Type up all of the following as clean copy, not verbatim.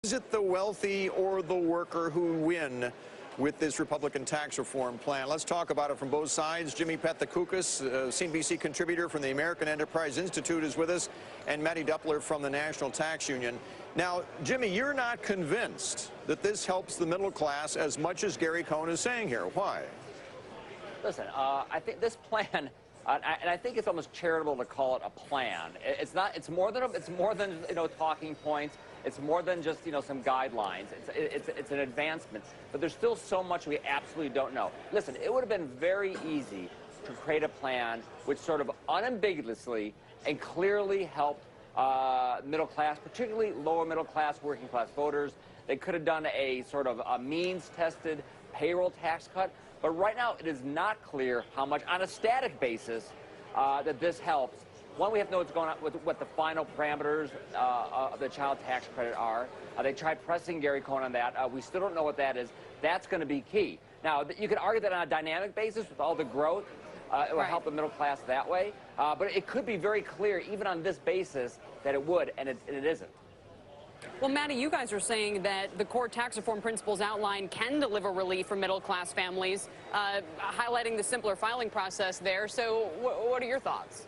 Is it the wealthy or the worker who win with this Republican tax reform plan? Let's talk about it from both sides. Jimmy Pethokoukis, CNBC contributor from the American Enterprise Institute, is with us, and Mattie Duppler from the National Tax Union. Now, Jimmy, you're not convinced that this helps the middle class as much as Gary Cohn is saying here. Why? Listen, I think this plan, and I think it's almost charitable to call it a plan. It's not. It's more than talking points. It's more than just some guidelines. It's an advancement. But there's still so much we absolutely don't know. Listen, it would have been very easy to create a plan which sort of unambiguously and clearly helped middle class, particularly lower middle class, working class voters. They could have done a sort of a means-tested payroll tax cut. But right now, it is not clear how much, on a static basis, that this helps. One, we have to know what's going on with what the final parameters of the child tax credit are. They tried pressing Gary Cohn on that. We still don't know what that is. That's going to be key. Now, you could argue that on a dynamic basis with all the growth, it will help the middle class that way. But it could be very clear, even on this basis, that it would, and it isn't. Well, Mattie, you guys are saying that the core tax reform principles outlined can deliver relief for middle-class families, highlighting the simpler filing process there. So what are your thoughts?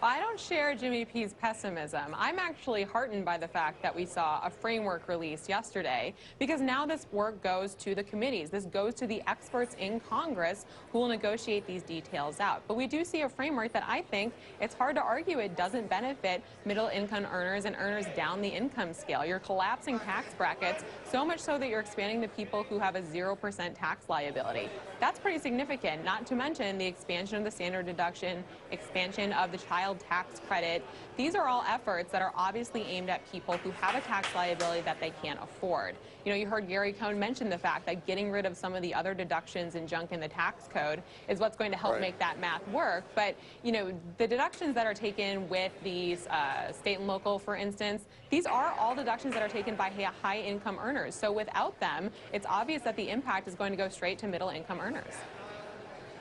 Well, I don't share Jimmy P's pessimism. I'm actually heartened by the fact that we saw a framework released yesterday, because now this work goes to the committees. This goes to the experts in Congress who will negotiate these details out. But we do see a framework that I think it's hard to argue it doesn't benefit middle-income earners and earners down the income scale. You're collapsing tax brackets, so much so that you're expanding the people who have a 0% tax liability. That's pretty significant, not to mention the expansion of the standard deduction, expansion of the child tax credit. These are all efforts that are obviously aimed at people who have a tax liability that they can't afford. You heard Gary Cohn mention the fact that getting rid of some of the other deductions and junk in the tax code is what's going to help make that math work. But, the deductions that are taken with these state and local, for instance, these are all deductions that are taken by high-income earners. So without them, it's obvious that the impact is going to go straight to middle-income earners.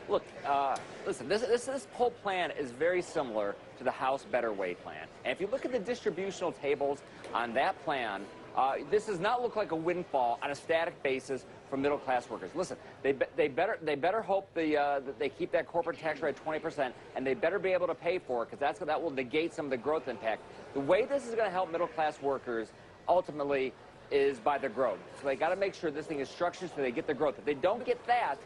Look, listen, this whole plan is very similar to the House Better Way plan. And if you look at the distributional tables on that plan, this does not look like a windfall on a static basis for middle-class workers. Listen, they better hope that they keep that corporate tax rate at 20%, and they better be able to pay for it, because that will negate some of the growth impact. The way this is going to help middle-class workers ultimately is by the growth. So they got to make sure this thing is structured so they get the growth. If they don't get that,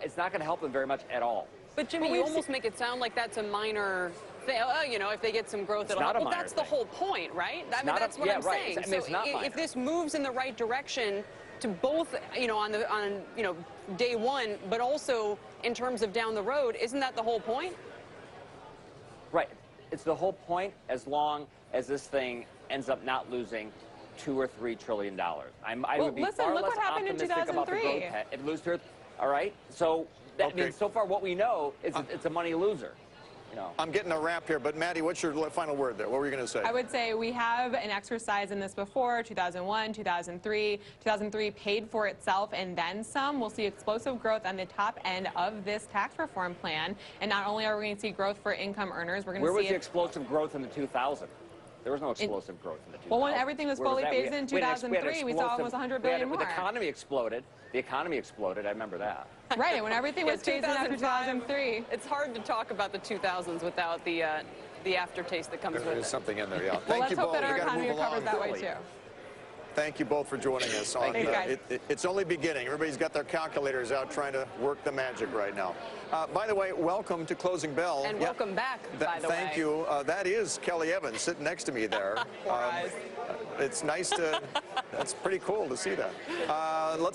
it's not going to help them very much at all. But, Jimmy, you almost make it sound like that's a minor thing. If they get some growth, it'll help. Well, that's the whole point, right? I mean, that's what I'm saying. I mean, it's not minor. If this moves in the right direction to both, on day one, but also in terms of down the road, isn't that the whole point? Right. It's the whole point as long as this thing ends up not losing $2 or $3 trillion. I would be far less optimistic about the growth. If it loses, all right. So that means so far what we know is it's a money loser. I'm getting a wrap here, but Mattie, what's your final word there? What were you going to say? I would say we have an exercise in this before, 2001, 2003. 2003 paid for itself and then some. We'll see explosive growth on the top end of this tax reform plan. And not only are we going to see growth for income earners, we're going to see... Where was the explosive growth in the 2000s? There was no explosive growth in the 2000s. Well, when everything was fully phased in 2003, we saw almost $100 billion more. The economy exploded. The economy exploded. I remember that. Right, and when everything was phased in after 2003. It's hard to talk about the 2000s without the aftertaste that comes with it. There is something in there, yeah. Well, let's hope that our economy recovers that way, too. Thank you both for joining us. It's only beginning. Everybody's got their calculators out trying to work the magic right now. By the way, welcome to Closing Bell. And welcome back, by the way. Thank you. That is Kelly Evans sitting next to me there. Poor eyes. It's nice to, that's pretty cool to see that. Let's